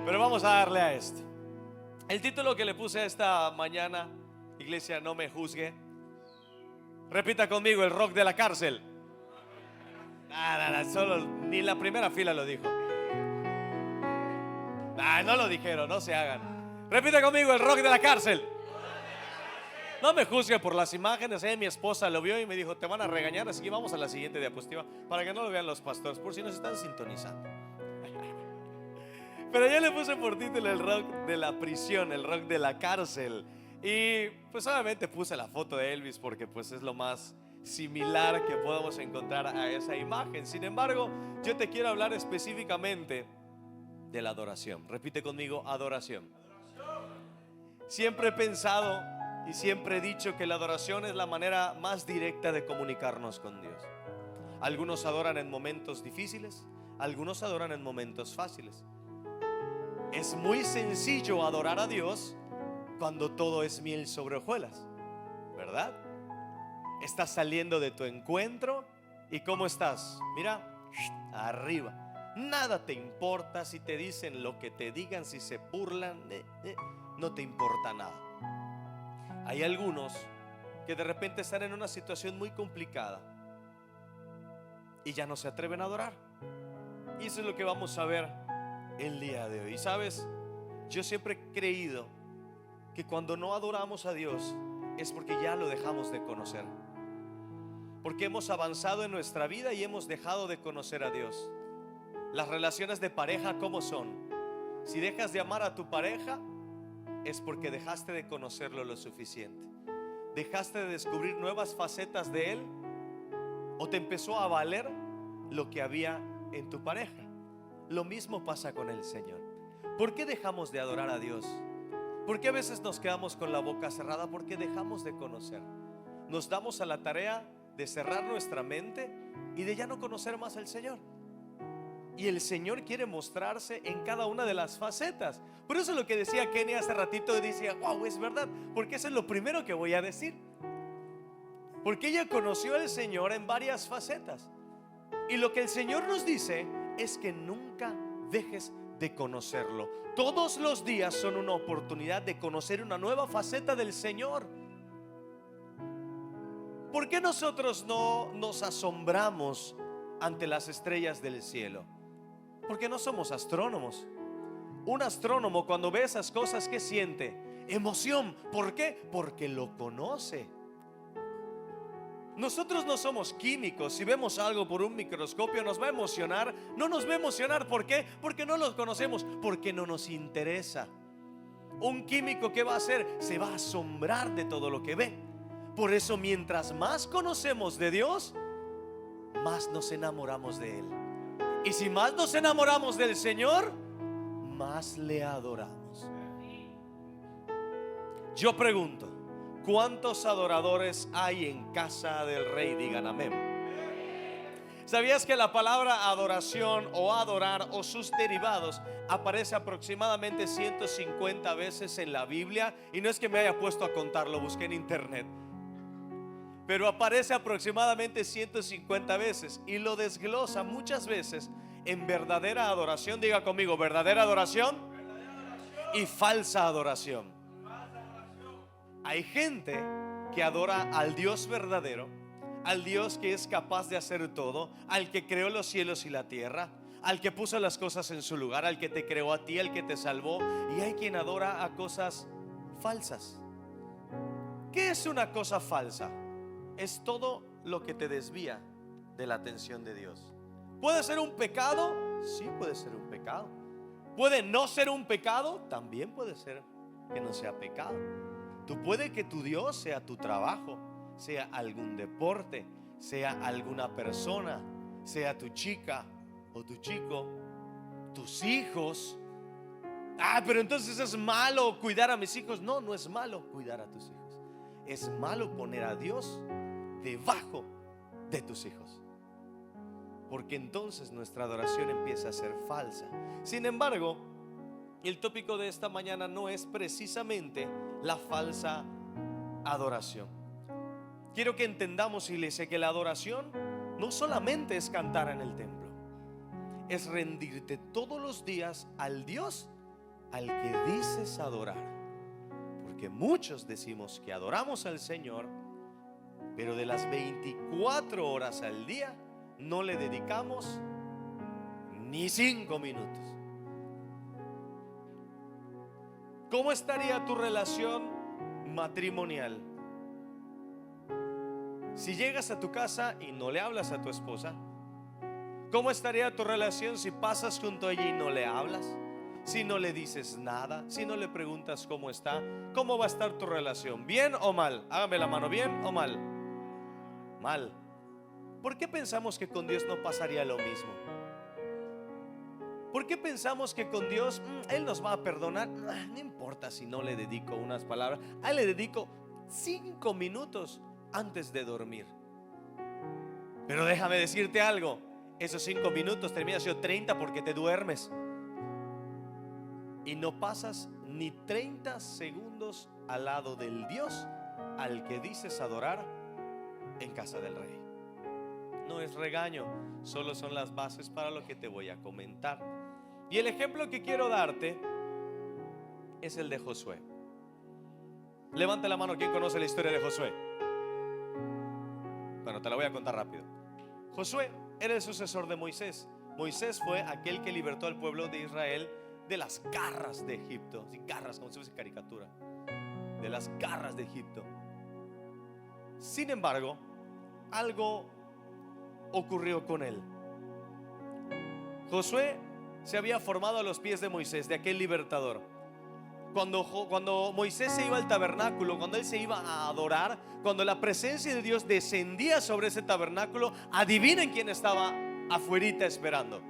Pero vamos a darle a esto. El título que le puse esta mañana, iglesia, no me juzgue. Repita conmigo: el rock de la cárcel. Solo ni la primera fila lo dijo. No lo dijeron, no se hagan. Repita conmigo: el rock de la cárcel. No me juzgue por las imágenes. Mi esposa lo vio y me dijo: te van a regañar, así que vamos a la siguiente diapositiva para que no lo vean los pastores, por si nos están sintonizando. Pero yo le puse por título el rock de la prisión, el rock de la cárcel. Y pues obviamente puse la foto de Elvis porque pues es lo más similar que podamos encontrar a esa imagen. Sin embargo, yo te quiero hablar específicamente de la adoración. Repite conmigo: adoración. Siempre he pensado y siempre he dicho que la adoración es la manera más directa de comunicarnos con Dios. Algunos adoran en momentos difíciles, algunos adoran en momentos fáciles. Es muy sencillo adorar a Dios cuando todo es miel sobre hojuelas, ¿verdad? Estás saliendo de tu encuentro y ¿cómo estás? Mira, arriba. Nada te importa si te dicen lo que te digan, si se burlan, no te importa nada. Hay algunos que de repente están en una situación muy complicada y ya no se atreven a adorar. Y eso es lo que vamos a ver el día de hoy. Y sabes, yo siempre he creído que cuando no adoramos a Dios es porque ya lo dejamos de conocer, porque hemos avanzado en nuestra vida y hemos dejado de conocer a Dios. Las relaciones de pareja, ¿cómo son? Si dejas de amar a tu pareja es porque dejaste de conocerlo lo suficiente. Dejaste de descubrir nuevas facetas de él, o te empezó a valer lo que había en tu pareja. Lo mismo pasa con el Señor. ¿Por qué dejamos de adorar a Dios? ¿Por qué a veces nos quedamos con la boca cerrada? Porque dejamos de conocer. Nos damos a la tarea de cerrar nuestra mente y de ya no conocer más al Señor. Y el Señor quiere mostrarse en cada una de las facetas. Por eso lo que decía Kenny hace ratito, decía: wow, es verdad, porque eso es lo primero que voy a decir. Porque ella conoció al Señor en varias facetas. Y lo que el Señor nos dice es que nunca dejes de conocerlo. Todos los días son una oportunidad de conocer una nueva faceta del Señor. ¿Por qué nosotros no nos asombramos ante las estrellas del cielo? Porque no somos astrónomos. Un astrónomo, cuando ve esas cosas, ¿qué siente? Emoción. ¿Por qué? Porque lo conoce. Nosotros no somos químicos. Si vemos algo por un microscopio nos va a emocionar. No nos va a emocionar. ¿Por qué? Porque no lo conocemos, porque no nos interesa. Un químico, ¿qué va a hacer? Se va a asombrar de todo lo que ve. Por eso, mientras más conocemos de Dios, más nos enamoramos de Él. Y si más nos enamoramos del Señor, más le adoramos. Yo pregunto: ¿cuántos adoradores hay en casa del Rey? Digan amén. ¿Sabías que la palabra adoración o adorar o sus derivados aparece aproximadamente 150 veces en la Biblia? Y no es que me haya puesto a contarlo, busqué en internet, pero aparece aproximadamente 150 veces y lo desglosa muchas veces en verdadera adoración. Diga conmigo: verdadera adoración y falsa adoración. Hay gente que adora al Dios verdadero, al Dios que es capaz de hacer todo, al que creó los cielos y la tierra, al que puso las cosas en su lugar, al que te creó a ti, al que te salvó. Y hay quien adora a cosas falsas. ¿Qué es una cosa falsa? Es todo lo que te desvía de la atención de Dios. ¿Puede ser un pecado? Sí, puede ser un pecado. ¿Puede no ser un pecado? También puede ser que no sea pecado. Tú puede que tu Dios sea tu trabajo, sea algún deporte, sea alguna persona, sea tu chica o tu chico, tus hijos. Pero entonces es malo cuidar a mis hijos. No, no es malo cuidar a tus hijos. Es malo poner a Dios debajo de tus hijos, porque entonces nuestra adoración empieza a ser falsa. Sin embargo, el tópico de esta mañana no es precisamente la falsa adoración. Quiero que entendamos, iglesia, que la adoración no solamente es cantar en el templo, es rendirte todos los días al Dios al que dices adorar. Porque muchos decimos que adoramos al Señor, pero de las 24 horas al día no le dedicamos ni 5 minutos. ¿Cómo estaría tu relación matrimonial si llegas a tu casa y no le hablas a tu esposa? ¿Cómo estaría tu relación si pasas junto a ella y no le hablas? Si no le dices nada, si no le preguntas cómo está, ¿cómo va a estar tu relación? ¿Bien o mal? Hágame la mano, ¿bien o mal? Mal. ¿Por qué pensamos que con Dios no pasaría lo mismo? ¿Por qué pensamos que con Dios Él nos va a perdonar? No importa si no le dedico unas palabras. A Él le dedico 5 minutos antes de dormir. Pero déjame decirte algo, esos 5 minutos terminan siendo 30 porque te duermes y no pasas ni 30 segundos al lado del Dios al que dices adorar en casa del Rey. No es regaño, solo son las bases para lo que te voy a comentar. Y el ejemplo que quiero darte es el de Josué. Levanta la mano quien conoce la historia de Josué. Bueno, te la voy a contar rápido. Josué era el sucesor de Moisés. Moisés fue aquel que libertó al pueblo de Israel de las garras de Egipto. Sí, garras, como si fuese caricatura. De las garras de Egipto. Sin embargo, algo ocurrió con él. Josué se había formado a los pies de Moisés, de aquel libertador. Cuando Moisés se iba al tabernáculo, cuando él se iba a adorar, cuando la presencia de Dios descendía sobre ese tabernáculo, adivinen quién estaba afuerita esperando.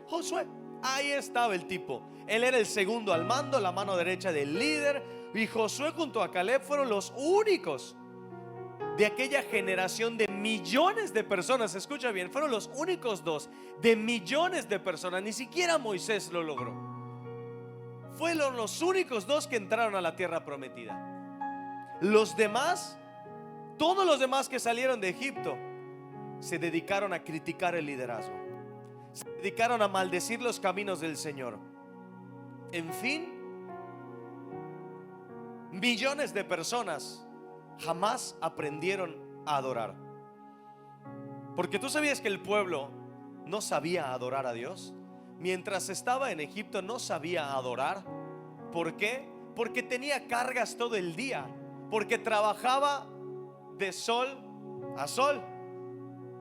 Josué. Ahí estaba el tipo. Él era el segundo al mando, la mano derecha del líder. Y Josué junto a Caleb fueron los únicos de aquella generación de millones de personas. Escucha bien, fueron los únicos 2 de millones de personas. Ni siquiera Moisés lo logró. Fueron los únicos 2 que entraron a la tierra prometida. Los demás, todos los demás que salieron de Egipto, se dedicaron a criticar el liderazgo, se dedicaron a maldecir los caminos del Señor. En fin, millones de personas jamás aprendieron a adorar. Porque tú sabías que el pueblo no sabía adorar a Dios. Mientras estaba en Egipto no sabía adorar. ¿Por qué? Porque tenía cargas todo el día. Porque trabajaba de sol a sol.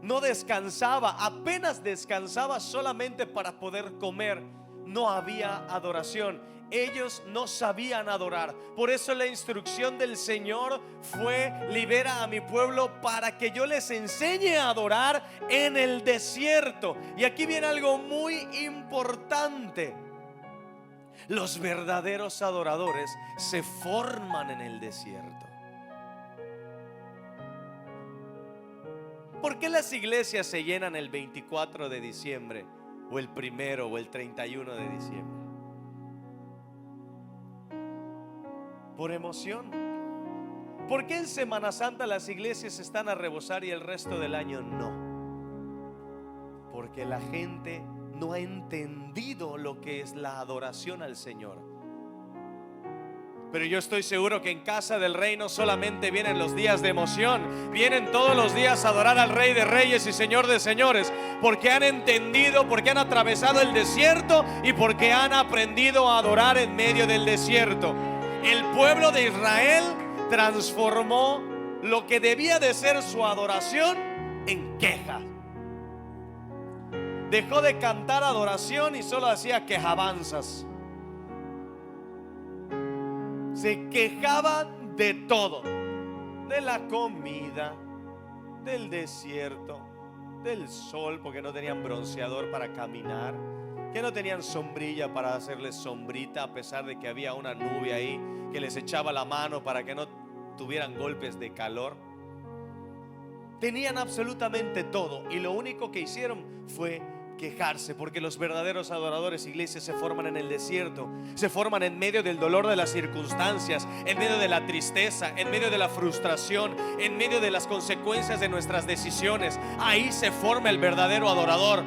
No descansaba, apenas descansaba solamente para poder comer. No había adoración. Ellos no sabían adorar. Por eso la instrucción del Señor fue: libera a mi pueblo para que yo les enseñe a adorar en el desierto. Y aquí viene algo muy importante. Los verdaderos adoradores se forman en el desierto. ¿Por qué las iglesias se llenan el 24 de diciembre o el 1 o el 31 de diciembre? Por emoción. ¿Por qué en Semana Santa las iglesias están a rebosar y el resto del año no? Porque la gente no ha entendido lo que es la adoración al Señor. Pero yo estoy seguro que en casa del Rey no solamente vienen los días de emoción, vienen todos los días a adorar al Rey de Reyes y Señor de Señores, porque han entendido, porque han atravesado el desierto y porque han aprendido a adorar en medio del desierto. El pueblo de Israel transformó lo que debía de ser su adoración en queja. Dejó de cantar adoración y solo hacía quejabanzas. Se quejaban de todo, de la comida, del desierto, del sol, porque no tenían bronceador para caminar, que no tenían sombrilla para hacerles sombrita, a pesar de que había una nube ahí que les echaba la mano para que no tuvieran golpes de calor. Tenían absolutamente todo y lo único que hicieron fue quejarse, porque los verdaderos adoradores, iglesias, se forman en el desierto, se forman en medio del dolor de las circunstancias, en medio de la tristeza, en medio de la frustración, en medio de las consecuencias de nuestras decisiones. Ahí se forma el verdadero adorador.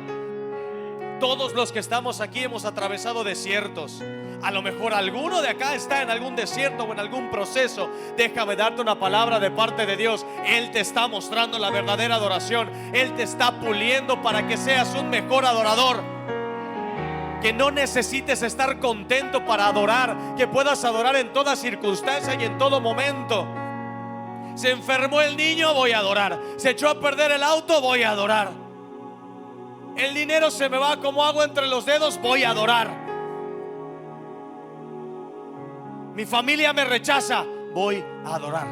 Todos los que estamos aquí hemos atravesado desiertos. A lo mejor alguno de acá está en algún desierto o en algún proceso. Déjame darte una palabra de parte de Dios. Él te está mostrando la verdadera adoración. Él te está puliendo para que seas un mejor adorador. Que no necesites estar contento para adorar, que puedas adorar en toda circunstancia y en todo momento. Se enfermó el niño, voy a adorar. Se echó a perder el auto, voy a adorar. El dinero se me va como agua entre los dedos, voy a adorar. Mi familia me rechaza, voy a adorar.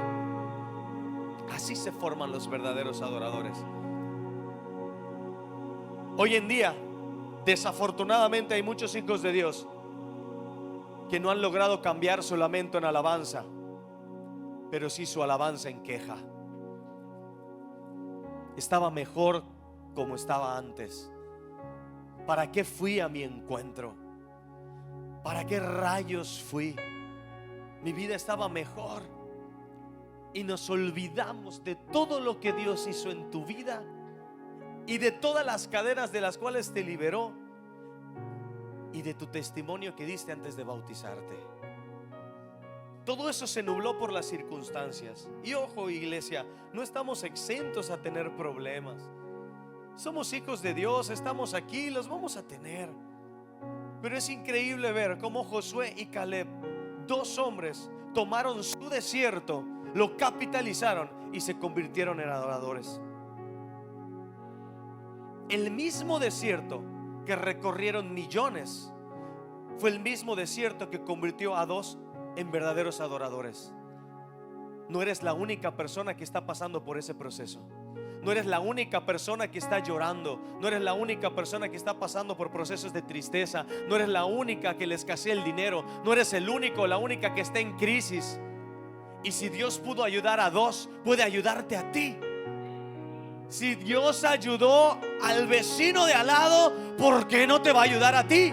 Así se forman los verdaderos adoradores. Hoy en día, desafortunadamente, hay muchos hijos de Dios que no han logrado cambiar su lamento en alabanza, pero sí su alabanza en queja. Estaba mejor como estaba antes. ¿Para qué fui a mi encuentro? ¿Para qué rayos fui? Mi vida estaba mejor. Y nos olvidamos de todo lo que Dios hizo en tu vida y de todas las cadenas de las cuales te liberó y de tu testimonio que diste antes de bautizarte. Todo eso se nubló por las circunstancias. Y ojo, iglesia, no estamos exentos a tener problemas. Somos hijos de Dios, estamos aquí, los vamos a tener. Pero es increíble ver cómo Josué y Caleb, dos hombres, tomaron su desierto, lo capitalizaron y se convirtieron en adoradores. El mismo desierto que recorrieron millones fue el mismo desierto que convirtió a dos en verdaderos adoradores. No eres la única persona que está pasando por ese proceso. No eres la única persona que está llorando. No eres la única persona que está pasando por procesos de tristeza. No eres la única que le escasea el dinero. No eres el único o la única que está en crisis. Y si Dios pudo ayudar a dos, puede ayudarte a ti. Si Dios ayudó al vecino de al lado, ¿por qué no te va a ayudar a ti?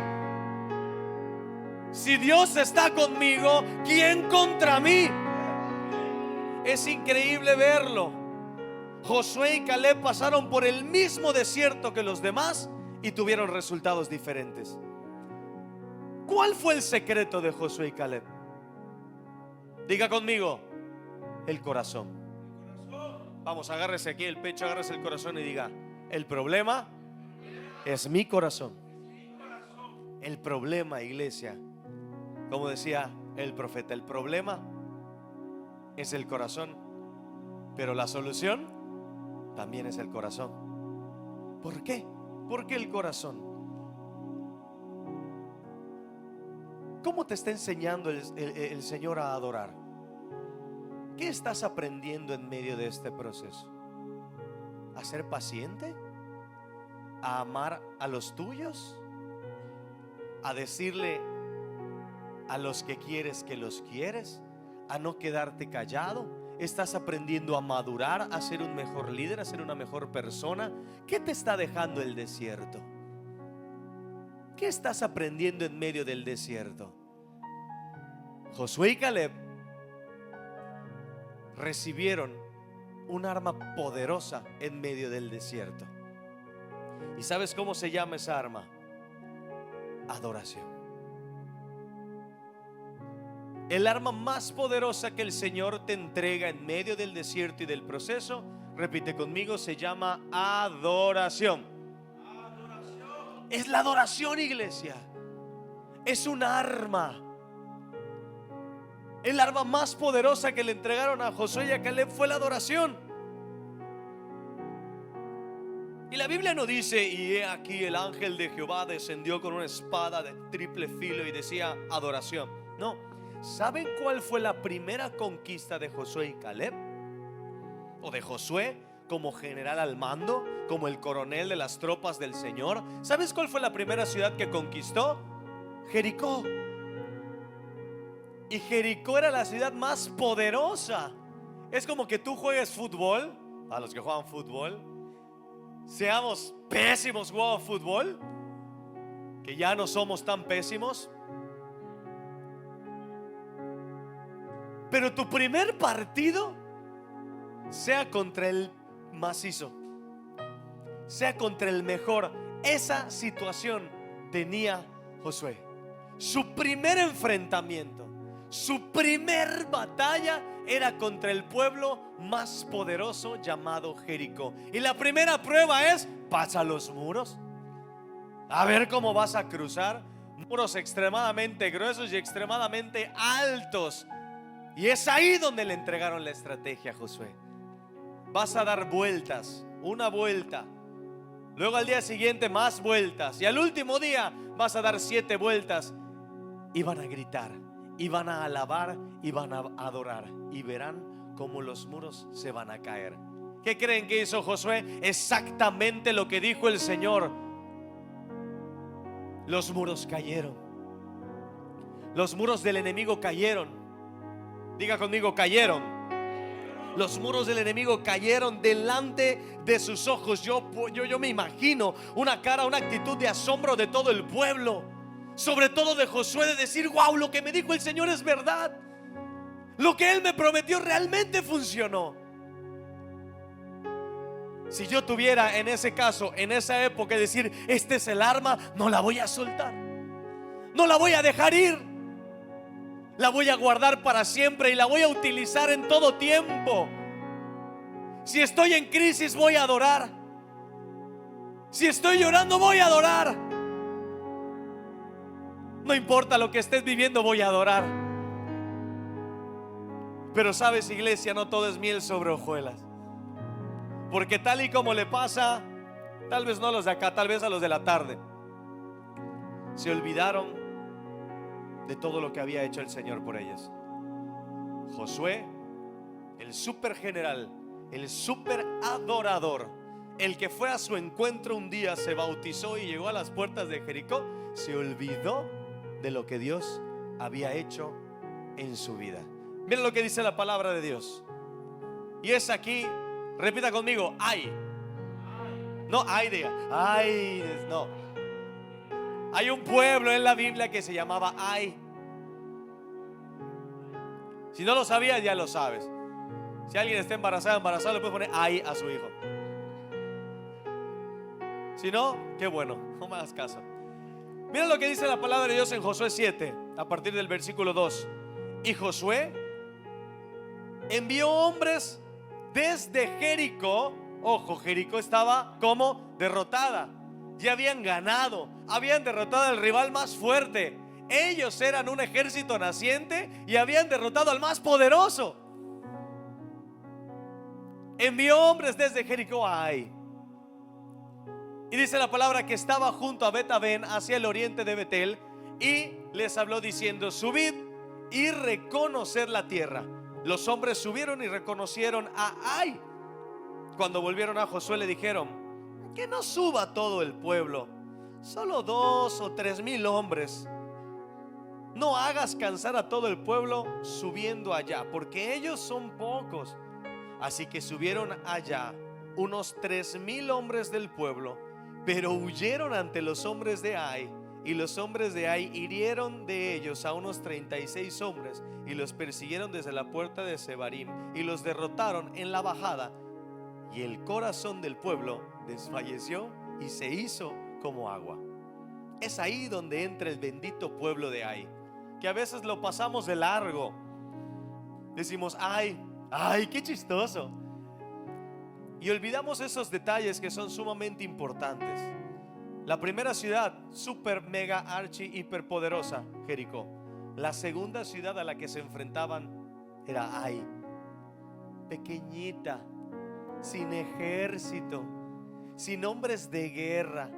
Si Dios está conmigo, ¿quién contra mí? Es increíble verlo. Josué y Caleb pasaron por el mismo desierto que los demás y tuvieron resultados diferentes. ¿Cuál fue el secreto de Josué y Caleb? Diga conmigo: el corazón. Vamos, agárrese aquí el pecho, agárrese el corazón y diga: el problema es mi corazón. El problema, iglesia, como decía el profeta, el problema es el corazón, pero la solución también es el corazón. ¿Por qué? ¿Por qué el corazón? ¿Cómo te está enseñando el Señor a adorar? ¿Qué estás aprendiendo en medio de este proceso? ¿A ser paciente? ¿A amar a los tuyos? ¿A decirle a los que quieres que los quieres? ¿A no quedarte callado? ¿Estás aprendiendo a madurar, a ser un mejor líder, a ser una mejor persona? ¿Qué te está dejando el desierto? ¿Qué estás aprendiendo en medio del desierto? Josué y Caleb recibieron un arma poderosa en medio del desierto. ¿Y sabes cómo se llama esa arma? Adoración. El arma más poderosa que el Señor te entrega en medio del desierto y del proceso, repite conmigo, se llama adoración. Adoración. Es la adoración, iglesia. Es un arma. El arma más poderosa que le entregaron a Josué y a Caleb fue la adoración. Y la Biblia no dice: y he aquí el ángel de Jehová descendió con una espada de triple filo y decía adoración. No. ¿Saben cuál fue la primera conquista de Josué y Caleb? O de Josué como general al mando, como el coronel de las tropas del Señor. ¿Sabes cuál fue la primera ciudad que conquistó? Jericó. Y Jericó era la ciudad más poderosa. Es como que tú juegues fútbol. A los que juegan fútbol, seamos pésimos jugando fútbol, que ya no somos tan pésimos. Pero tu primer partido sea contra el macizo, sea contra el mejor. Esa situación tenía Josué. Su primer enfrentamiento, su primer batalla era contra el pueblo más poderoso llamado Jericó. Y la primera prueba es: pasa los muros. A ver cómo vas a cruzar. Muros extremadamente gruesos y extremadamente altos. Y es ahí donde le entregaron la estrategia a Josué. Vas a dar vueltas, una vuelta, luego al día siguiente más vueltas, y al último día vas a dar 7 vueltas. Y van a gritar, y van a alabar, y van a adorar, y verán cómo los muros se van a caer. ¿Qué creen que hizo Josué? Exactamente lo que dijo el Señor. Los muros cayeron. Los muros del enemigo cayeron. Diga conmigo: cayeron. Los muros del enemigo cayeron delante de sus ojos. Yo me imagino una cara, una actitud de asombro de todo el pueblo, sobre todo de Josué, de decir: wow, lo que me dijo el Señor es verdad. Lo que Él me prometió realmente funcionó. Si yo tuviera en ese caso, en esa época, decir: este es el arma, no la voy a soltar, no la voy a dejar ir, la voy a guardar para siempre y la voy a utilizar en todo tiempo. Si estoy en crisis, voy a adorar. Si estoy llorando, voy a adorar. No importa lo que estés viviendo, voy a adorar. Pero sabes, iglesia, no todo es miel sobre hojuelas. Porque tal y como le pasa, tal vez no a los de acá, tal vez a los de la tarde, se olvidaron de todo lo que había hecho el Señor por ellos. Josué, el super general, el super adorador, el que fue a su encuentro un día, se bautizó y llegó a las puertas de Jericó, se olvidó de lo que Dios había hecho en su vida. Miren lo que dice la palabra de Dios. Y es aquí, repita conmigo: ay. No, ay, diga, ay, no. Hay un pueblo en la Biblia que se llamaba Ai. Si no lo sabías, ya lo sabes. Si alguien está embarazado, le puedes poner Ai a su hijo. Si no, qué bueno, no me hagas caso. Mira lo que dice la palabra de Dios en Josué 7, a partir del versículo 2. Y Josué envió hombres desde Jericó. Ojo, Jericó estaba como derrotada. Ya habían ganado, habían derrotado al rival más fuerte. Ellos eran un ejército naciente y habían derrotado al más poderoso. Envió hombres desde Jericó a Ai. Y dice la palabra que estaba junto a Bet-Aven, hacia el oriente de Betel, y les habló diciendo: subid y reconocer la tierra. Los hombres subieron y reconocieron a Ai. Cuando volvieron a Josué, le dijeron: que no suba todo el pueblo, solo 2 o 3 mil hombres. No hagas cansar a todo el pueblo subiendo allá, porque ellos son pocos. Así que subieron allá unos 3 mil hombres del pueblo, pero huyeron ante los hombres de Ai. Y los hombres de Ai hirieron de ellos a unos 36 hombres y los persiguieron desde la puerta de Sebarim y los derrotaron en la bajada. Y el corazón del pueblo desfalleció y se hizo como agua. Es ahí donde entra el bendito pueblo de Ai, que a veces lo pasamos de largo. Decimos: ay, qué chistoso. Y olvidamos esos detalles que son sumamente importantes. La primera ciudad, super, mega, archi, hiper poderosa, Jericó. La segunda ciudad a la que se enfrentaban era Ai, pequeñita, sin ejército, sin hombres de guerra.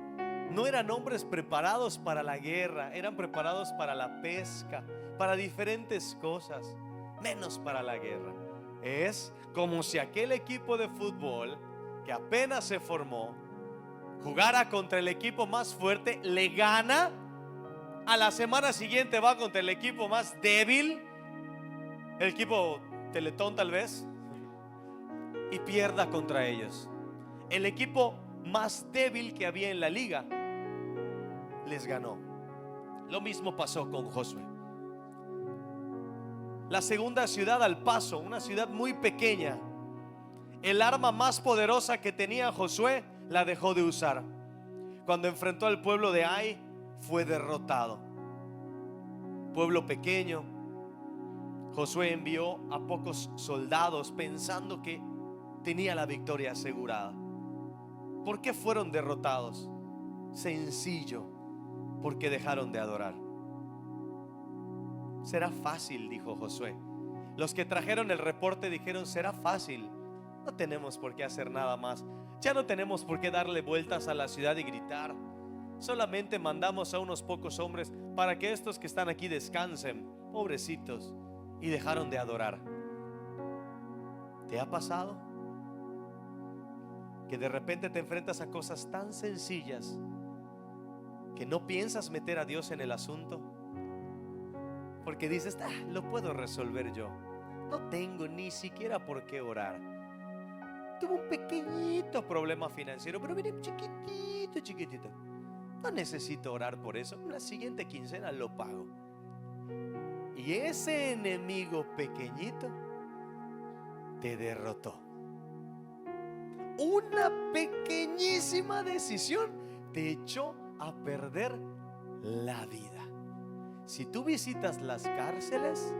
No eran hombres preparados para la guerra, eran preparados para la pesca, para diferentes cosas, menos para la guerra. Es como si aquel equipo de fútbol que apenas se formó jugara contra el equipo más fuerte, le gana, a la semana siguiente va contra el equipo más débil, el equipo Teletón tal vez, y pierda contra ellos. El equipo más débil que había en la liga les ganó. Lo mismo pasó con Josué. La segunda ciudad, al paso, una ciudad muy pequeña, el arma más poderosa que tenía Josué la dejó de usar. Cuando enfrentó al pueblo de Ai, fue derrotado. pueblo pequeño, Josué envió a pocos soldados pensando que tenía la victoria asegurada. ¿Por qué fueron derrotados? Sencillo, porque dejaron de adorar. Será fácil, dijo Josué. Los que trajeron el reporte dijeron: será fácil, no tenemos por qué hacer nada más. Ya no tenemos por qué darle vueltas a la ciudad y gritar. Solamente mandamos a unos pocos hombres para que estos que están aquí descansen, pobrecitos. Y dejaron de adorar. ¿Te ha pasado que de repente te enfrentas a cosas tan sencillas que no piensas meter a Dios en el asunto? Porque dices: lo puedo resolver yo, no tengo ni siquiera por qué orar. Tuve un pequeñito problema financiero, pero miren, chiquitito. No necesito orar por eso. La siguiente quincena lo pago. Y ese enemigo pequeñito te derrotó. Una pequeñísima decisión te echó a perder la vida. Si tú visitas las cárceles,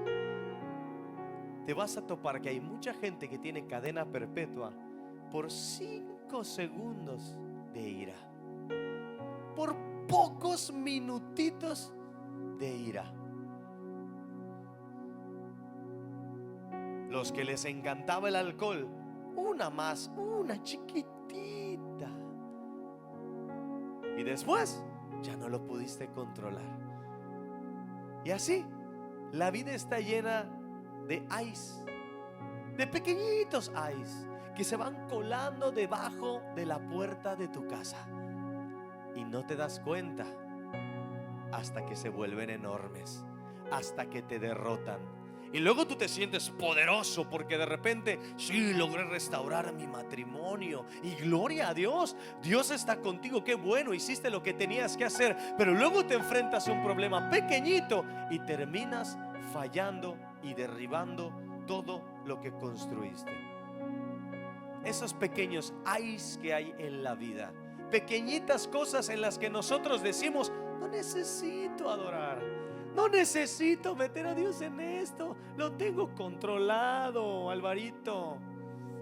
te vas a topar que hay mucha gente que tiene cadena perpetua por 5 segundos de ira, por pocos minutitos de ira. Los que les encantaba el alcohol, una chiquitita, y después ya no lo pudiste controlar. Y así la vida está llena de ice, de pequeñitos ice que se van colando debajo de la puerta de tu casa y no te das cuenta hasta que se vuelven enormes, hasta que te derrotan. Y luego tú te sientes poderoso porque de repente: sí, logré restaurar mi matrimonio y gloria a Dios, Dios está contigo, qué bueno, hiciste lo que tenías que hacer. Pero luego te enfrentas a un problema pequeñito y terminas fallando y derribando todo lo que construiste. Esos pequeños ice que hay en la vida, pequeñitas cosas en las que nosotros decimos: no necesito adorar, no necesito meter a Dios en esto, lo tengo controlado, Alvarito,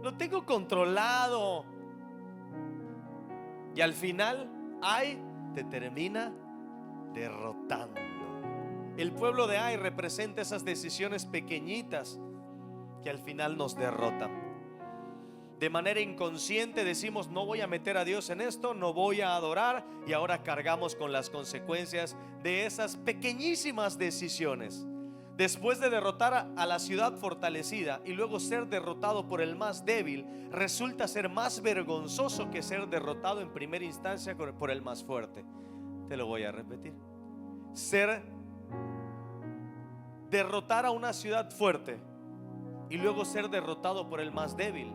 lo tengo controlado. Y al final, Ai te termina derrotando. El pueblo de Ai representa esas decisiones pequeñitas que al final nos derrotan. De manera inconsciente decimos: no voy a meter a Dios en esto, no voy a adorar, y ahora cargamos con las consecuencias de esas pequeñísimas decisiones. Después de derrotar a la ciudad fortalecida y luego ser derrotado por el más débil, resulta ser más vergonzoso que ser derrotado en primera instancia por el más fuerte. Te lo voy a repetir. Derrotar a una ciudad fuerte y luego ser derrotado por el más débil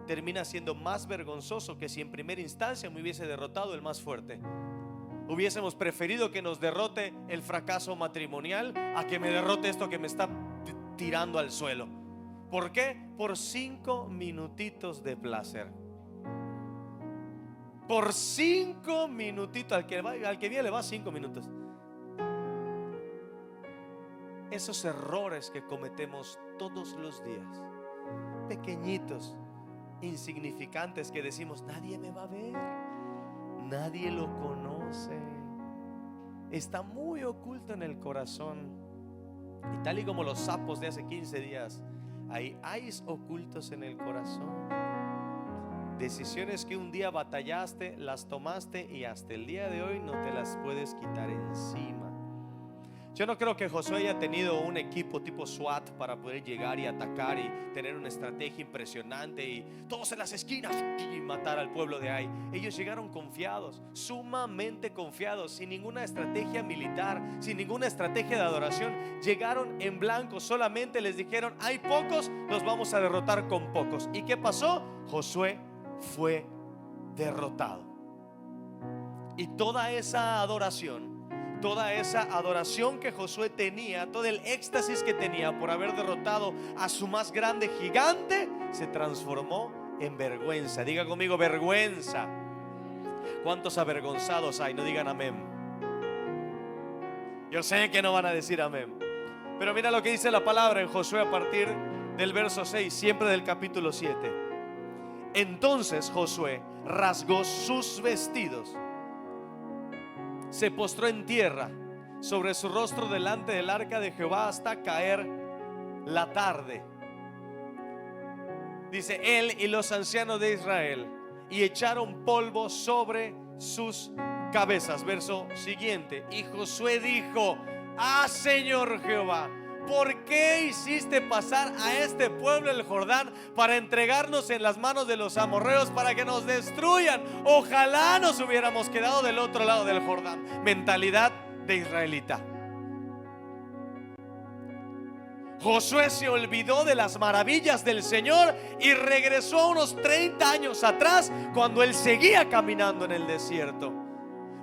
termina siendo más vergonzoso que si en primera instancia me hubiese derrotado el más fuerte. Hubiésemos preferido que nos derrote el fracaso matrimonial a que me derrote esto que me está tirando al suelo. ¿Por qué? Por 5 minutitos de placer. Por 5 minutitos. Al que viene le va 5 minutos. Esos errores que cometemos todos los días, pequeñitos, insignificantes, que decimos: nadie me va a ver, nadie lo conoce, está muy oculto en el corazón. Y tal y como los sapos de hace 15 días, hay ocultos en el corazón. Decisiones que un día batallaste, las tomaste y hasta el día de hoy no te las puedes quitar encima. Yo no creo que Josué haya tenido un equipo tipo SWAT para poder llegar y atacar y tener una estrategia impresionante y todos en las esquinas y matar al pueblo de Ai. Ellos llegaron confiados, sumamente confiados, sin ninguna estrategia militar, sin ninguna estrategia de adoración. Llegaron en blanco, solamente les dijeron: hay pocos, los vamos a derrotar con pocos. ¿Y qué pasó? Josué fue derrotado. Y toda esa adoración que Josué tenía, todo el éxtasis que tenía por haber derrotado a su más grande gigante, se transformó en vergüenza. Diga conmigo: vergüenza. ¿Cuántos avergonzados hay? No digan amén. Yo sé que no van a decir amén. Pero mira lo que dice la palabra en Josué a partir del verso 6, siempre del capítulo 7. Entonces Josué rasgó sus vestidos, se postró en tierra sobre su rostro delante del arca de Jehová hasta caer la tarde. Dice él y los ancianos de Israel, y echaron polvo sobre sus cabezas. Verso siguiente. Y Josué dijo: ah, Señor Jehová, ¿por qué hiciste pasar a este pueblo el Jordán para entregarnos en las manos de los amorreos para que nos destruyan? Ojalá nos hubiéramos quedado del otro lado del Jordán. Mentalidad de israelita. Josué se olvidó de las maravillas del Señor y regresó a unos 30 años atrás, cuando él seguía caminando en el desierto.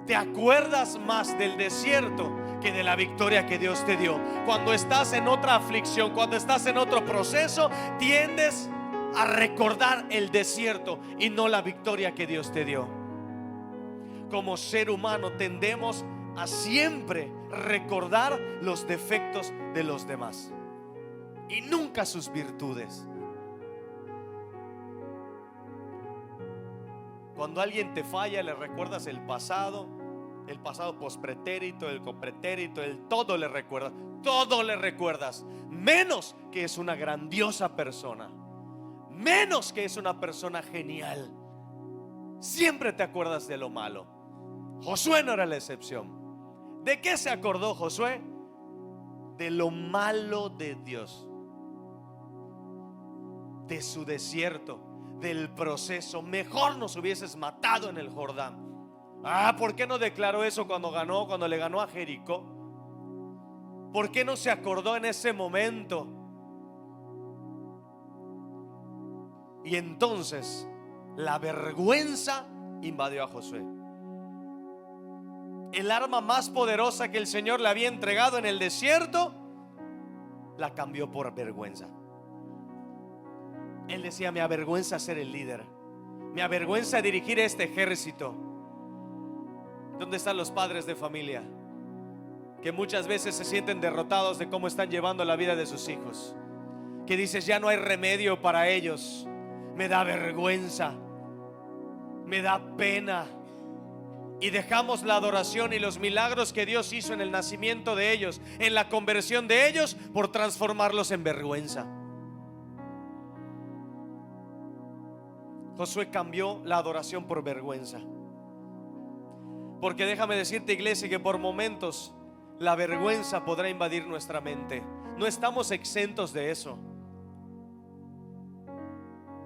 ¿Te acuerdas más del desierto que de la victoria que Dios te dio? Cuando estás en otra aflicción, cuando estás en otro proceso, tiendes a recordar el desierto y no la victoria que Dios te dio. Como ser humano tendemos a siempre recordar los defectos de los demás y nunca sus virtudes. Cuando alguien te falla, le recuerdas el pasado pospretérito, el copretérito, el todo le recuerdas. Todo le recuerdas, menos que es una grandiosa persona, menos que es una persona genial. Siempre te acuerdas de lo malo. Josué no era la excepción. ¿De qué se acordó Josué? De lo malo de Dios, de su desierto, del proceso. Mejor nos hubieses matado en el Jordán. Ah, ¿por qué no declaró eso cuando le ganó a Jericó? ¿Por qué no se acordó en ese momento? Y entonces la vergüenza invadió a Josué. El arma más poderosa que el Señor le había entregado en el desierto, la cambió por vergüenza. Él decía: me avergüenza ser el líder, me avergüenza dirigir este ejército. ¿Dónde están los padres de familia que muchas veces se sienten derrotados de cómo están llevando la vida de sus hijos? Que dices: ya no hay remedio para ellos, me da vergüenza, me da pena. Y dejamos la adoración y los milagros que Dios hizo en el nacimiento de ellos, en la conversión de ellos, por transformarlos en vergüenza. Josué cambió la adoración por vergüenza. Porque déjame decirte, iglesia, que por momentos la vergüenza podrá invadir nuestra mente. No estamos exentos de eso,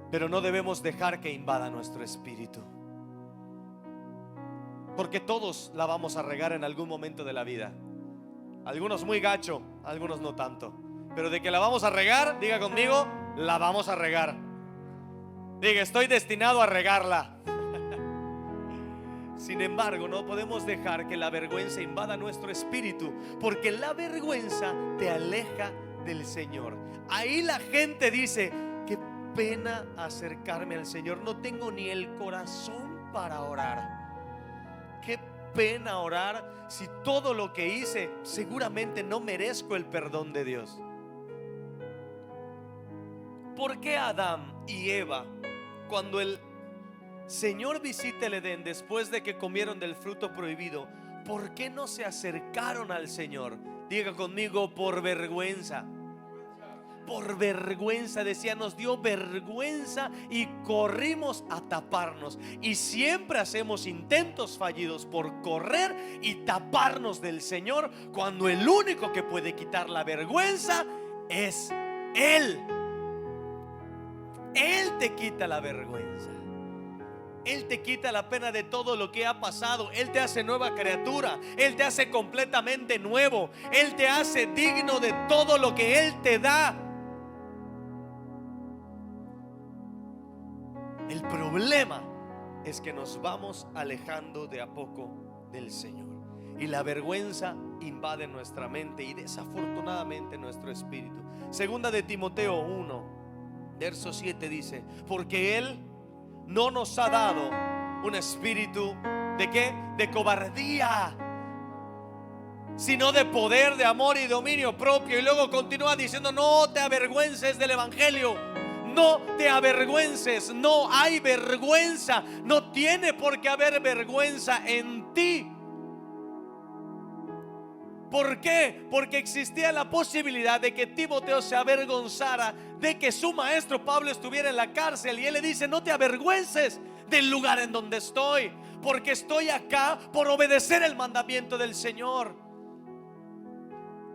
pero no debemos dejar que invada nuestro espíritu. Porque todos la vamos a regar en algún momento de la vida. Algunos muy gacho, algunos no tanto. Pero de que la vamos a regar, diga conmigo: la vamos a regar. Diga: estoy destinado a regarla. Sin embargo, no podemos dejar que la vergüenza invada nuestro espíritu, porque la vergüenza te aleja del Señor. Ahí la gente dice: qué pena acercarme al Señor, no tengo ni el corazón para orar. Qué pena orar si todo lo que hice seguramente no merezco el perdón de Dios. ¿Por qué Adán y Eva, cuando el Señor visita el Edén después de que comieron del fruto prohibido, por qué no se acercaron al Señor? Diga conmigo: por vergüenza. Por vergüenza, decía, nos dio vergüenza y corrimos a taparnos. Y siempre hacemos intentos fallidos por correr y taparnos del Señor, cuando el único que puede quitar la vergüenza es Él. Él te quita la vergüenza. Él te quita la pena de todo lo que ha pasado. Él te hace nueva criatura. Él te hace completamente nuevo. Él te hace digno de todo lo que Él te da. El problema es que nos vamos alejando de a poco del Señor, y la vergüenza invade nuestra mente y desafortunadamente nuestro espíritu. Segunda de Timoteo 1, verso 7 dice: porque Él no nos ha dado un espíritu ¿de qué? De cobardía, sino de poder, de amor y dominio propio. Y luego continúa diciendo: no te avergüences del evangelio. No te avergüences, no hay vergüenza, no tiene por qué haber vergüenza en ti. ¿Por qué? Porque existía la posibilidad de que Timoteo se avergonzara de que su maestro Pablo estuviera en la cárcel. Y él le dice: no te avergüences del lugar en donde estoy, porque estoy acá por obedecer el mandamiento del Señor.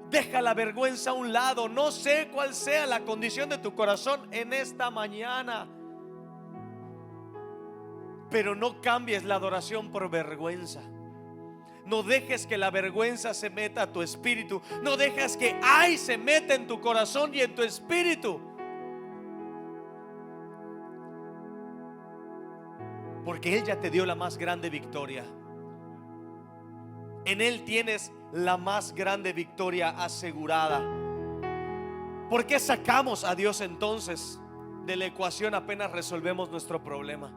Deja la vergüenza a un lado. No sé cuál sea la condición de tu corazón en esta mañana, pero no cambies la adoración por vergüenza. No dejes que la vergüenza se meta a tu espíritu. No dejes que ay se meta en tu corazón y en tu espíritu. Porque Él ya te dio la más grande victoria. En Él tienes la más grande victoria asegurada. ¿Por qué sacamos a Dios entonces de la ecuación apenas resolvemos nuestro problema?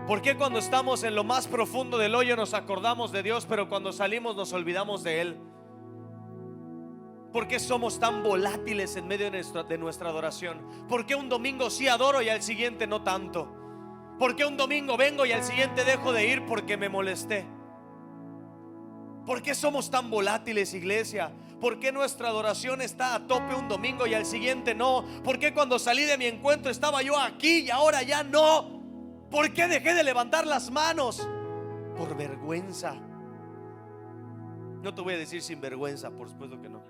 ¿Por qué cuando estamos en lo más profundo del hoyo nos acordamos de Dios, pero cuando salimos nos olvidamos de Él? ¿Por qué somos tan volátiles en medio de nuestra adoración? ¿Por qué un domingo sí adoro y al siguiente no tanto? ¿Por qué un domingo vengo y al siguiente dejo de ir porque me molesté? ¿Por qué somos tan volátiles, iglesia? ¿Por qué nuestra adoración está a tope un domingo y al siguiente no? ¿Por qué cuando salí de mi encuentro estaba yo aquí y ahora ya no? ¿Por qué dejé de levantar las manos? Por vergüenza. No te voy a decir sin vergüenza, por supuesto que no.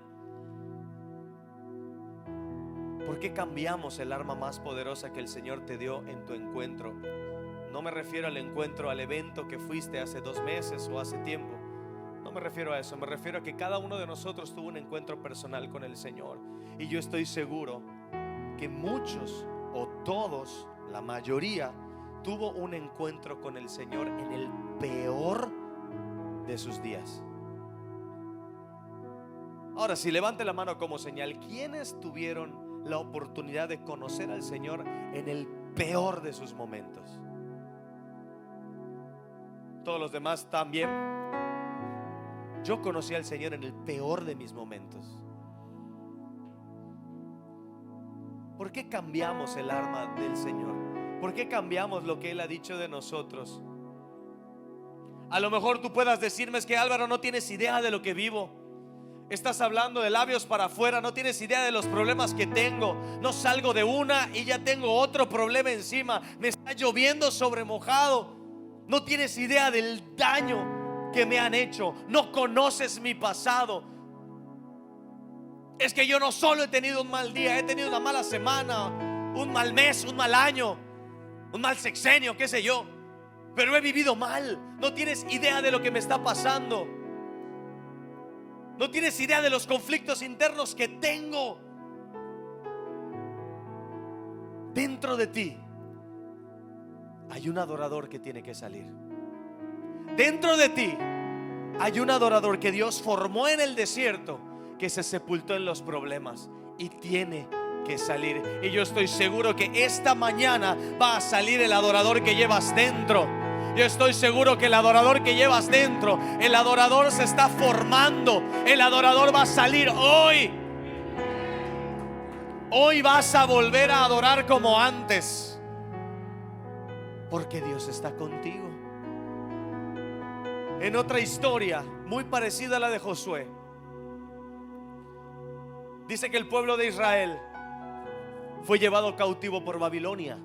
¿Por qué cambiamos el arma más poderosa que el Señor te dio en tu encuentro? No me refiero al encuentro, al evento que fuiste hace 2 meses o hace tiempo. No me refiero a eso, me refiero a que cada uno de nosotros tuvo un encuentro personal con el Señor. Y yo estoy seguro que muchos o todos, la mayoría, tuvo un encuentro con el Señor en el peor de sus días. Ahora, si levante la mano como señal, ¿quiénes tuvieron la oportunidad de conocer al Señor en el peor de sus momentos? Todos los demás también. Yo conocí al Señor en el peor de mis momentos. ¿Por qué cambiamos el arma del Señor? ¿Por qué cambiamos lo que Él ha dicho de nosotros? A lo mejor tú puedas decirme: es que Álvaro, no tienes idea de lo que vivo. Estás hablando de labios para afuera, no tienes idea de los problemas que tengo. No salgo de una y ya tengo otro problema encima. Me está lloviendo sobre mojado. No tienes idea del daño que me han hecho. No conoces mi pasado. Es que yo no solo he tenido un mal día, he tenido una mala semana, un mal mes, un mal año, un mal sexenio, qué sé yo, pero he vivido mal. No tienes idea de lo que me está pasando. No tienes idea de los conflictos internos que tengo. Dentro de ti hay un adorador que tiene que salir. Dentro de ti hay un adorador que Dios formó en el desierto, que se sepultó en los problemas y tiene que salir. Y yo estoy seguro que esta mañana va a salir el adorador que llevas dentro. Yo estoy seguro que el adorador que llevas dentro, el adorador se está formando. El adorador va a salir hoy. Hoy vas a volver a adorar como antes, porque Dios está contigo. En otra historia muy parecida a la de Josué, dice que el pueblo de Israel fue llevado cautivo por Babilonia.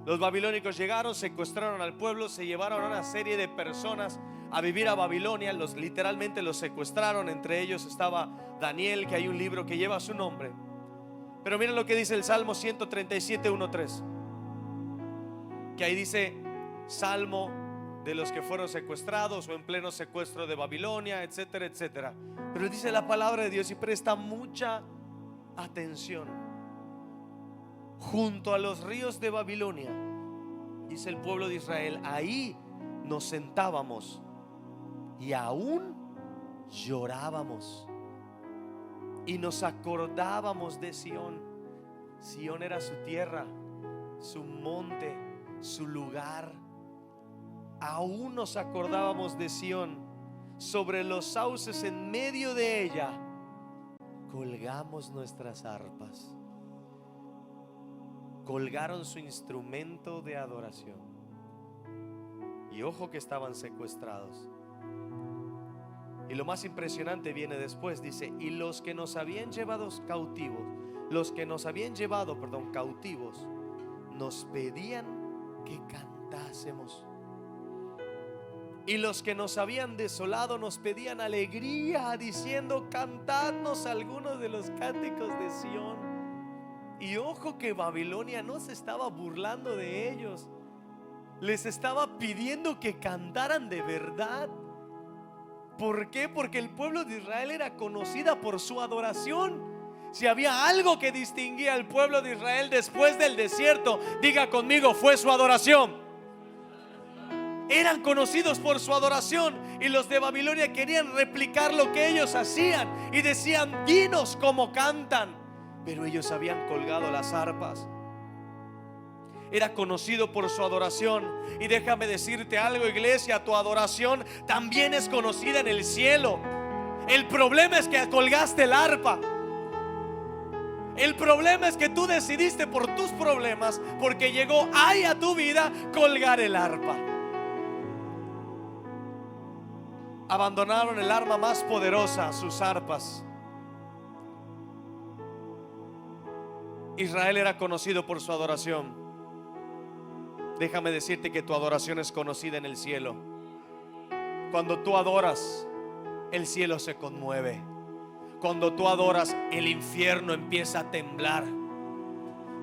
Los babilónicos llegaron, secuestraron al pueblo, se llevaron a una serie de personas a vivir a Babilonia. Literalmente los secuestraron. Entre ellos estaba Daniel, que hay un libro que lleva su nombre. Pero miren lo que dice el Salmo 137, 1-3, que ahí dice: Salmo de los que fueron secuestrados o en pleno secuestro de Babilonia, etcétera, etcétera. Pero dice la palabra de Dios, y presta mucha atención: junto a los ríos de Babilonia, dice el pueblo de Israel, ahí nos sentábamos y aún llorábamos y nos acordábamos de Sión. Sión era su tierra, su monte, su lugar. Aún nos acordábamos de Sión, sobre los sauces en medio de ella, colgamos nuestras arpas. Colgaron su instrumento de adoración. Y ojo que estaban secuestrados. Y lo más impresionante viene después, dice: y los que nos habían llevado cautivos, cautivos, nos pedían que cantásemos. Y los que nos habían desolado nos pedían alegría, diciendo: cantadnos algunos de los cánticos de Sión. Y ojo que Babilonia no se estaba burlando de ellos, les estaba pidiendo que cantaran de verdad. ¿Por qué? Porque el pueblo de Israel era conocida por su adoración. Si había algo que distinguía al pueblo de Israel después del desierto, diga conmigo, fue su adoración. Eran conocidos por su adoración, y los de Babilonia querían replicar lo que ellos hacían y decían: dinos cómo cantan. Pero ellos habían colgado las arpas. Era conocido por su adoración. Y déjame decirte algo, iglesia, tu adoración también es conocida en el cielo. El problema es que colgaste el arpa. El problema es que tú decidiste por tus problemas, porque llegó ahí a tu vida, colgar el arpa. Abandonaron el arma más poderosa, sus arpas. Israel era conocido por su adoración. Déjame decirte que tu adoración es conocida en el cielo. Cuando tú adoras, el cielo se conmueve. Cuando tú adoras, el infierno empieza a temblar.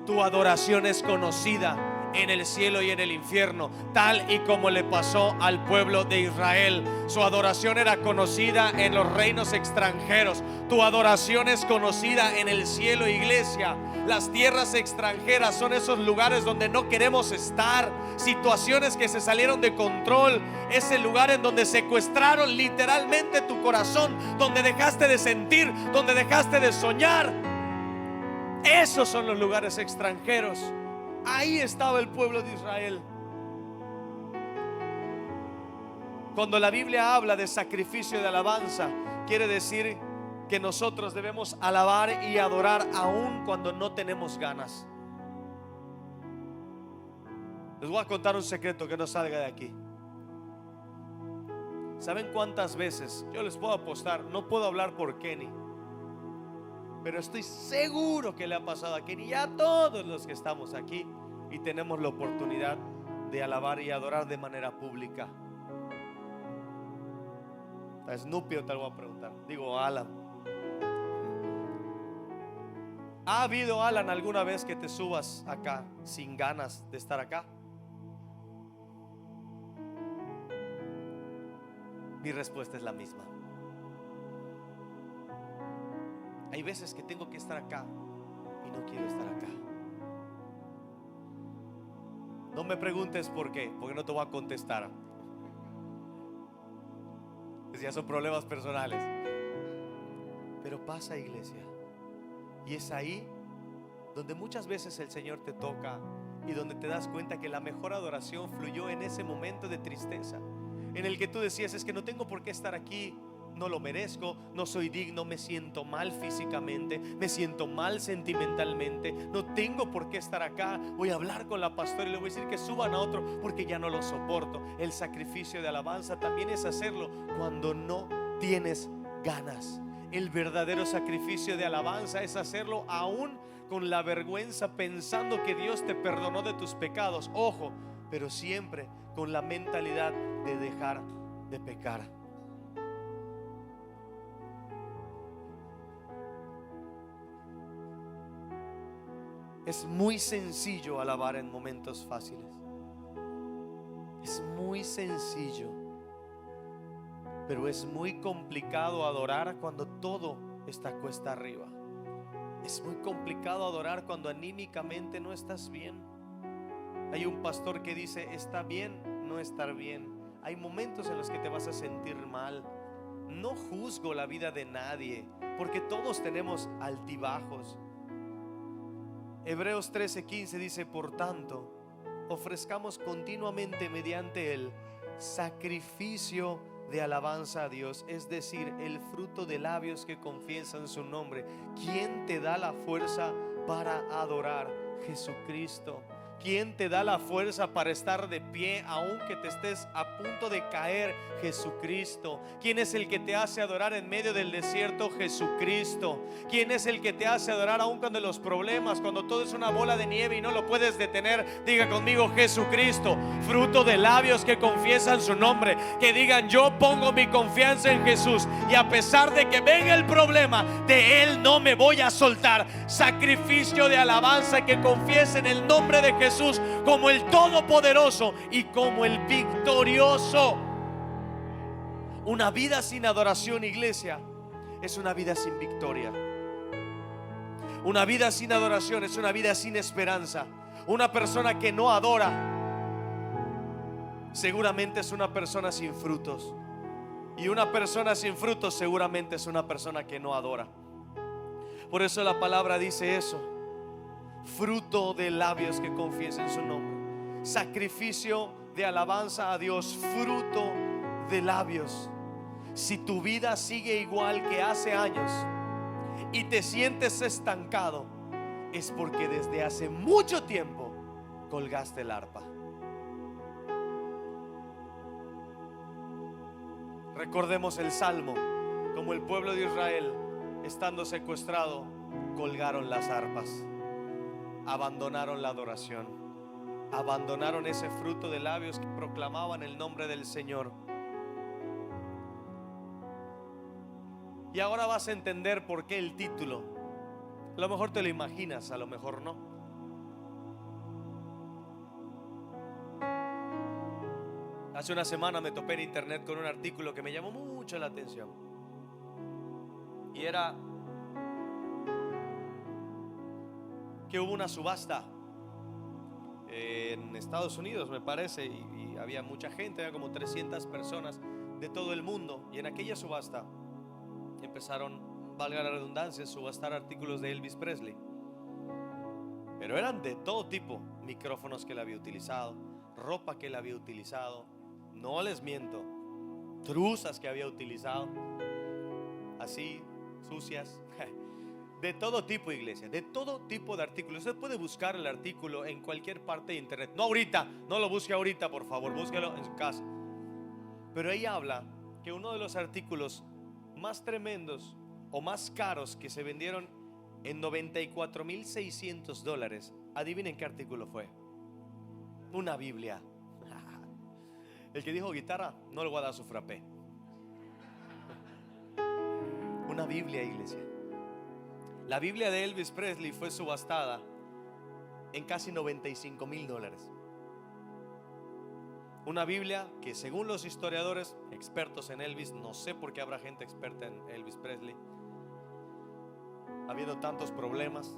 Tu adoración es conocida en el cielo y en el infierno, tal y como le pasó al pueblo de Israel. Su adoración era conocida en los reinos extranjeros. Tu adoración es conocida en el cielo, iglesia. Las tierras extranjeras son esos lugares donde no queremos estar, situaciones que se salieron de control. Es el lugar en donde secuestraron literalmente tu corazón, donde dejaste de sentir, donde dejaste de soñar. Esos son los lugares extranjeros. Ahí estaba el pueblo de Israel. Cuando la Biblia habla de sacrificio de alabanza, quiere decir que nosotros debemos alabar y adorar aún cuando no tenemos ganas. Les voy a contar un secreto que no salga de aquí. ¿Saben cuántas veces? Yo les puedo apostar, no puedo hablar por Kenny, pero estoy seguro que le ha pasado a Kenny y a todos los que estamos aquí y tenemos la oportunidad de alabar y adorar de manera pública. A Snoopy te lo voy a preguntar. Digo, Alan. ¿Ha habido, Alan, alguna vez que te subas acá sin ganas de estar acá? Mi respuesta es la misma. Hay veces que tengo que estar acá y no quiero estar acá. No me preguntes por qué, porque no te voy a contestar. Ya son problemas personales. Pero pasa, iglesia. Y es ahí donde muchas veces el Señor te toca y donde te das cuenta que la mejor adoración fluyó en ese momento de tristeza, en el que tú decías: es que no tengo por qué estar aquí, no lo merezco, no soy digno, me siento mal físicamente, me siento mal sentimentalmente, no tengo por qué estar acá. Voy a hablar con la pastora y le voy a decir que suban a otro porque ya no lo soporto. El sacrificio de alabanza también es hacerlo cuando no tienes ganas. El verdadero sacrificio de alabanza es hacerlo aún con la vergüenza, pensando que Dios te perdonó de tus pecados. Ojo, pero siempre con la mentalidad de dejar de pecar. Es muy sencillo alabar en momentos fáciles. Es muy sencillo. Pero es muy complicado adorar cuando todo está cuesta arriba. Es muy complicado adorar cuando anímicamente no estás bien. Hay un pastor que dice: está bien no estar bien. Hay momentos en los que te vas a sentir mal. No juzgo la vida de nadie, porque todos tenemos altibajos. Hebreos 13:15 dice: por tanto, ofrezcamos continuamente mediante el sacrificio de alabanza a Dios, es decir, el fruto de labios que confiesan su nombre. ¿Quién te da la fuerza para adorar? Jesucristo. ¿Quién te da la fuerza para estar de pie aunque te estés a punto de caer? Jesucristo. ¿Quién es el que te hace adorar en medio del desierto? Jesucristo. ¿Quién es el que te hace adorar aun cuando los problemas, cuando todo es una bola de nieve y no lo puedes detener? Diga conmigo: Jesucristo. Fruto de labios que confiesan su nombre, que digan: yo pongo mi confianza en Jesús, y a pesar de que venga el problema, de Él no me voy a soltar. Sacrificio de alabanza que confiesen el nombre de Jesús como el Todopoderoso y como el Victorioso. Una vida sin adoración, iglesia, es una vida sin victoria. Una vida sin adoración es una vida sin esperanza. Una persona que no adora seguramente es una persona sin frutos. Y una persona sin frutos seguramente es una persona que no adora. Por eso la palabra dice eso: fruto de labios que confiesen su nombre. Sacrificio de alabanza a Dios, fruto de labios. Si tu vida sigue igual que hace años y te sientes estancado, es porque desde hace mucho tiempo colgaste el arpa. Recordemos el salmo: como el pueblo de Israel, estando secuestrado, colgaron las arpas, abandonaron la adoración, abandonaron ese fruto de labios que proclamaban el nombre del Señor. Y ahora vas a entender por qué el título. A lo mejor te lo imaginas, a lo mejor no. Hace una semana me topé en internet con un artículo que me llamó mucho la atención. Y era que hubo una subasta en Estados Unidos, me parece, y había mucha gente, había como 300 personas de todo el mundo. Y en aquella subasta empezaron, valga la redundancia, a subastar artículos de Elvis Presley. Pero eran de todo tipo: micrófonos que él había utilizado, ropa que él había utilizado, no les miento, truzas que había utilizado, así sucias. De todo tipo, iglesia, de todo tipo de artículos. Usted puede buscar el artículo en cualquier parte de internet. No ahorita, no lo busque ahorita, por favor, búsquelo en su casa. Pero ahí habla que uno de los artículos más tremendos o más caros que se vendieron en $94,600, adivinen qué artículo fue: una Biblia. El que dijo guitarra, no le voy a dar su frappé. Una Biblia, iglesia. La Biblia de Elvis Presley fue subastada en casi $95,000. Una Biblia que, según los historiadores expertos en Elvis, no sé por qué habrá gente experta en Elvis Presley, habiendo tantos problemas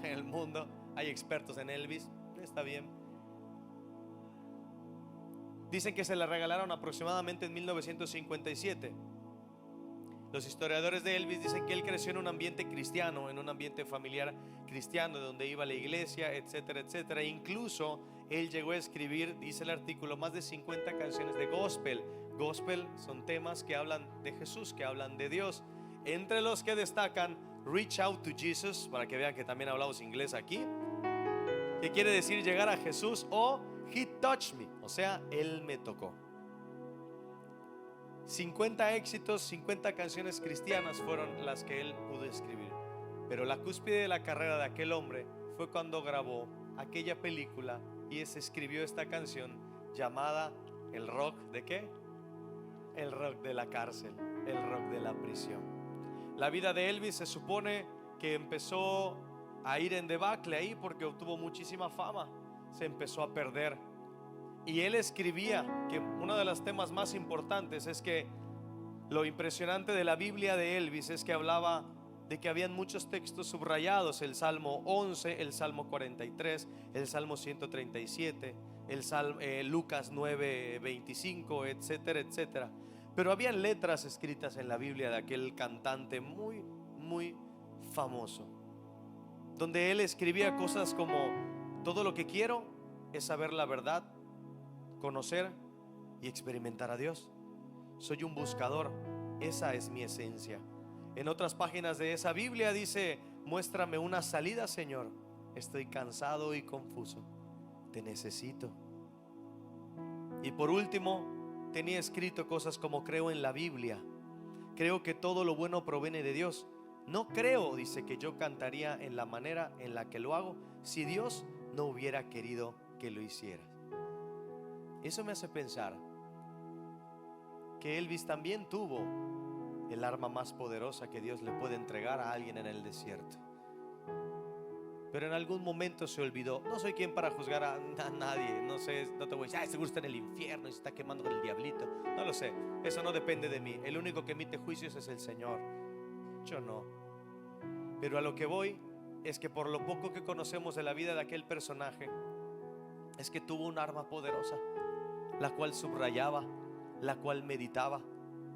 en el mundo, hay expertos en Elvis, está bien. Dicen que se la regalaron aproximadamente en 1957. Los historiadores de Elvis dicen que él creció en un ambiente cristiano, en un ambiente familiar cristiano, donde iba a la iglesia, etcétera, etcétera. Incluso él llegó a escribir, dice el artículo, más de 50 canciones de gospel. Gospel son temas que hablan de Jesús, que hablan de Dios. Entre los que destacan Reach Out to Jesus, para que vean que también hablamos inglés aquí, que quiere decir llegar a Jesús, o He Touched Me, o sea, Él me tocó. 50 éxitos, 50 canciones cristianas fueron las que él pudo escribir. Pero la cúspide de la carrera de aquel hombre fue cuando grabó aquella película y se escribió esta canción llamada el rock ¿de qué? El rock de la cárcel, el rock de la prisión. La vida de Elvis se supone que empezó a ir en debacle ahí porque obtuvo muchísima fama, se empezó a perder. Y él escribía que uno de los temas más importantes es que lo impresionante de la Biblia de Elvis es que hablaba de que habían muchos textos subrayados: el Salmo 11, el Salmo 43, el Salmo 137, Lucas 9, 25, etcétera, etcétera. Pero habían letras escritas en la Biblia de aquel cantante muy, muy famoso, donde él escribía cosas como: todo lo que quiero es saber la verdad, conocer y experimentar a Dios. soy un buscador. Esa es mi esencia. En otras páginas de esa Biblia dice: muéstrame una salida, Señor. Estoy cansado y confuso. Te necesito. Y por último, tenía escrito cosas como: creo en la Biblia. Creo que todo lo bueno proviene de Dios. No creo, dice, que yo cantaría en la manera en la que lo hago si Dios no hubiera querido que lo hiciera. Eso me hace pensar que Elvis también tuvo el arma más poderosa que Dios le puede entregar a alguien en el desierto, pero en algún momento se olvidó. No soy quien para juzgar a nadie. No sé, no te voy a decir: seguro está en el infierno y se está quemando con el diablito. No lo sé, eso no depende de mí. El único que emite juicios es el Señor, yo no. Pero a lo que voy es que por lo poco que conocemos de la vida de aquel personaje, es que tuvo un arma poderosa, la cual subrayaba, la cual meditaba,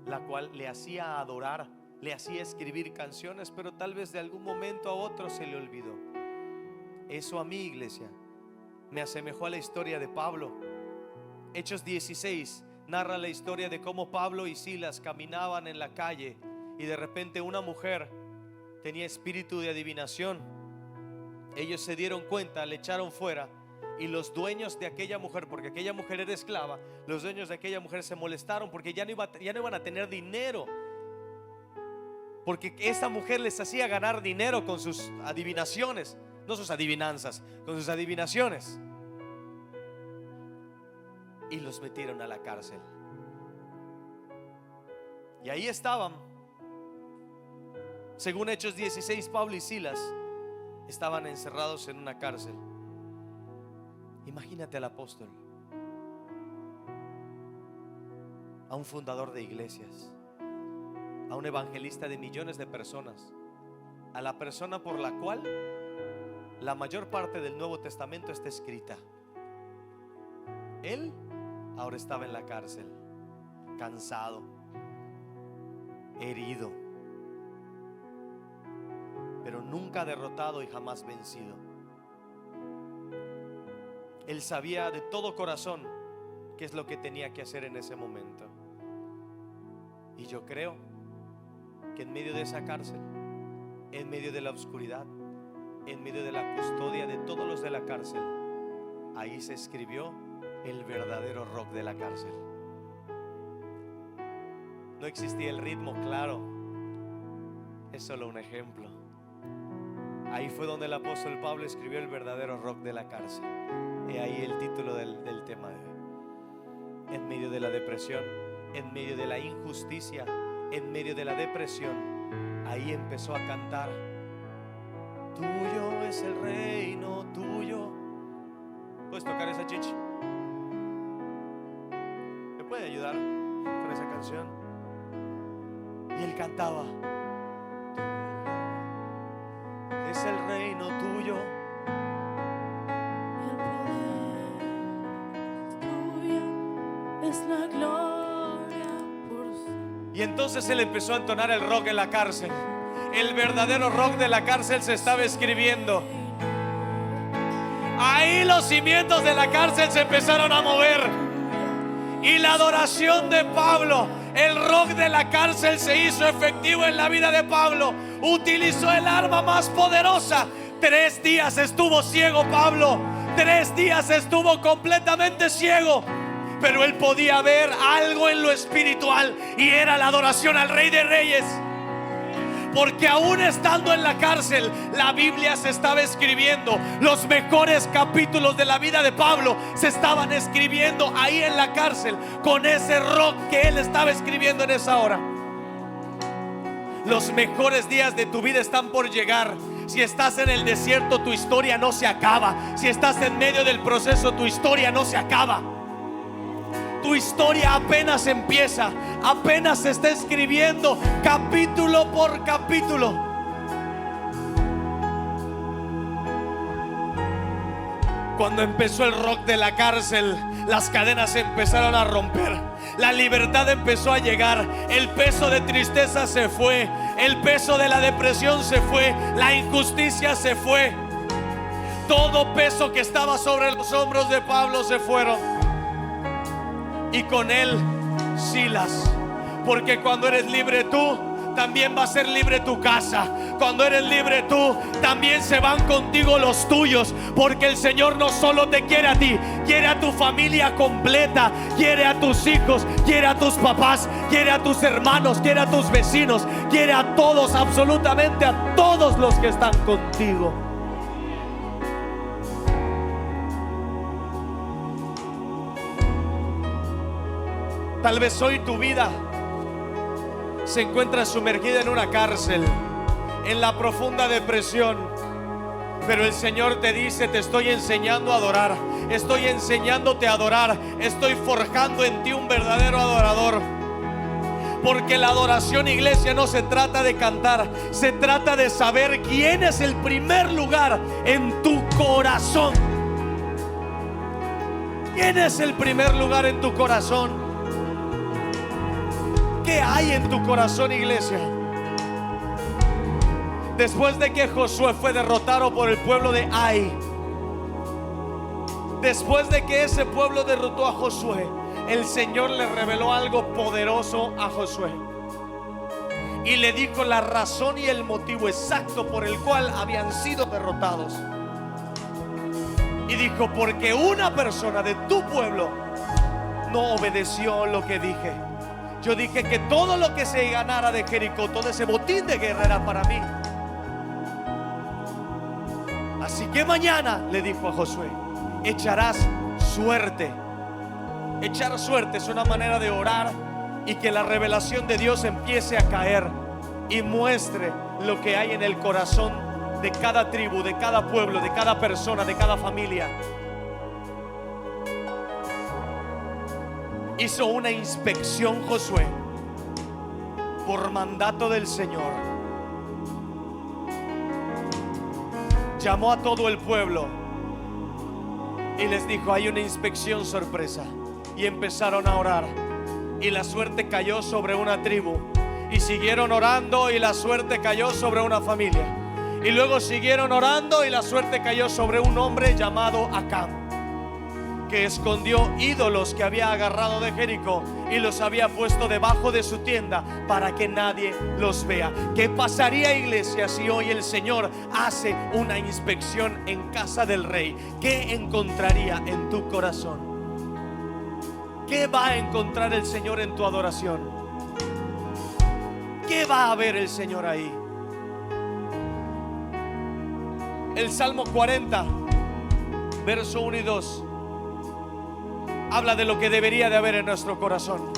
la cual le hacía adorar, le hacía escribir canciones, pero tal vez de algún momento a otro se le olvidó. Eso a mí, iglesia, me asemejó a la historia de Pablo. Hechos 16 narra la historia de cómo Pablo y Silas caminaban en la calle y de repente una mujer tenía espíritu de adivinación. Ellos se dieron cuenta, le echaron fuera, y los dueños de aquella mujer, porque aquella mujer era esclava, los dueños de aquella mujer se molestaron porque ya no iban a tener dinero, porque esa mujer les hacía ganar dinero con sus adivinaciones. No sus adivinanzas, con sus adivinaciones. Y los metieron a la cárcel. Y ahí estaban. Según Hechos 16, Pablo y Silas estaban encerrados en una cárcel. Imagínate al apóstol, a un fundador de iglesias, a un evangelista de millones de personas, a la persona por la cual la mayor parte del Nuevo Testamento está escrita. Él ahora estaba en la cárcel, cansado, herido, pero nunca derrotado y jamás vencido. Él sabía de todo corazón qué es lo que tenía que hacer en ese momento. Y yo creo que en medio de esa cárcel, en medio de la oscuridad, en medio de la custodia de todos los de la cárcel, ahí se escribió el verdadero rock de la cárcel. No existía el ritmo, claro, es solo un ejemplo. Ahí fue donde el apóstol Pablo escribió el verdadero rock de la cárcel. Y ahí el título del tema de hoy. En medio de la depresión, en medio de la injusticia, en medio de la depresión, ahí empezó a cantar: tuyo es el reino, tuyo. ¿Puedes tocar esa, chichi? ¿Me puede ayudar con esa canción? Y él cantaba: es el reino tuyo, el poder es tuyo, es la gloria por siempre. Y entonces él empezó a entonar el rock en la cárcel. El verdadero rock de la cárcel se estaba escribiendo. Ahí los cimientos de la cárcel se empezaron a mover. Y la adoración de Pablo, el rock de la cárcel, se hizo efectivo en la vida de Pablo. Utilizó el arma más poderosa. 3 días estuvo ciego Pablo. 3 días estuvo completamente ciego. Pero él podía ver algo en lo espiritual, y era la adoración al Rey de Reyes. Porque aún estando en la cárcel, la Biblia se estaba escribiendo. Los mejores capítulos de la vida de Pablo se estaban escribiendo ahí en la cárcel, con ese rock que él estaba escribiendo en esa hora. Los mejores días de tu vida están por llegar. Si estás en el desierto, tu historia no se acaba. Si estás en medio del proceso, tu historia no se acaba. Tu historia apenas empieza, apenas se está escribiendo capítulo por capítulo. Cuando empezó el rock de la cárcel, las cadenas se empezaron a romper, la libertad empezó a llegar, el peso de tristeza se fue, el peso de la depresión se fue, la injusticia se fue. Todo peso que estaba sobre los hombros de Pablo se fueron. Y con él Silas Porque cuando eres libre tú, también va a ser libre tu casa. Cuando eres libre tú, también se van contigo los tuyos. Porque el Señor no solo te quiere a ti, quiere a tu familia completa, quiere a tus hijos, quiere a tus papás, quiere a tus hermanos, quiere a tus vecinos, quiere a todos, absolutamente a todos los que están contigo. Tal vez hoy tu vida se encuentra sumergida en una cárcel, en la profunda depresión. Pero el Señor te dice: te estoy enseñando a adorar, estoy enseñándote a adorar, estoy forjando en ti un verdadero adorador. Porque la adoración, iglesia, no se trata de cantar, se trata de saber quién es el primer lugar en tu corazón. ¿Quién es el primer lugar en tu corazón? ¿Qué hay en tu corazón, iglesia? Después de que Josué fue derrotado por el pueblo de Ai, después de que ese pueblo derrotó a Josué, el Señor le reveló algo poderoso a Josué y le dijo la razón y el motivo exacto por el cual habían sido derrotados. Y dijo: porque una persona de tu pueblo no obedeció lo que dije. Yo dije que todo lo que se ganara de Jericó, todo ese botín de guerra, era para mí. Así que mañana, le dijo a Josué, echarás suerte. Echar suerte es una manera de orar y que la revelación de Dios empiece a caer y muestre lo que hay en el corazón de cada tribu, de cada pueblo, de cada persona, de cada familia. Hizo una inspección Josué por mandato del Señor. Llamó a todo el pueblo y les dijo: hay una inspección sorpresa. Y empezaron a orar y la suerte cayó sobre una tribu, y siguieron orando y la suerte cayó sobre una familia, y luego siguieron orando y la suerte cayó sobre un hombre llamado Acán, que escondió ídolos que había agarrado de Jericó y los había puesto debajo de su tienda para que nadie los vea. ¿Qué pasaría, iglesia, si hoy el Señor hace una inspección en casa del rey? ¿Qué encontraría en tu corazón? ¿Qué va a encontrar el Señor en tu adoración? ¿Qué va a ver el Señor ahí? El Salmo 40, verso 1 y 2 habla de lo que debería de haber en nuestro corazón.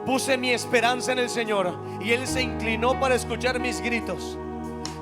Puse mi esperanza en el Señor y Él se inclinó para escuchar mis gritos.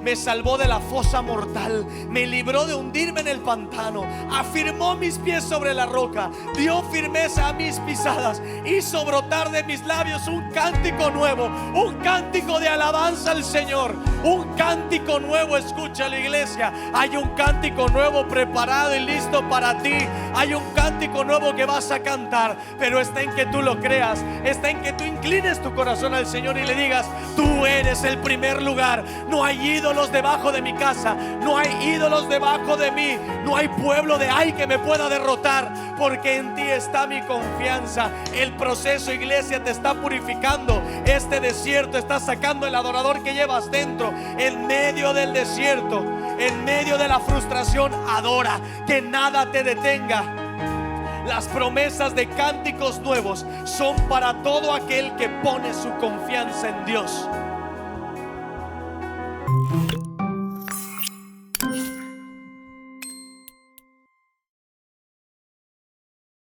Me salvó de la fosa mortal, me libró de hundirme en el pantano, afirmó mis pies sobre la roca, dio firmeza a mis pisadas, hizo brotar de mis labios un cántico nuevo, un cántico de alabanza al Señor, un cántico nuevo. Escucha, la iglesia, hay un cántico nuevo preparado y listo para ti. Hay un cántico nuevo que vas a cantar, pero está en que tú lo creas, está en que tú inclines tu corazón al Señor y le digas: tú eres el primer lugar. No hay ídolos debajo de mi casa, no hay ídolos debajo de mí, no hay pueblo de Ai que me pueda derrotar, porque en ti está mi confianza. El proceso, iglesia, te está purificando. Este desierto está sacando el adorador que llevas dentro. En medio del desierto, en medio de la frustración, adora, que nada te detenga. Las promesas de cánticos nuevos son para todo aquel que pone su confianza en Dios.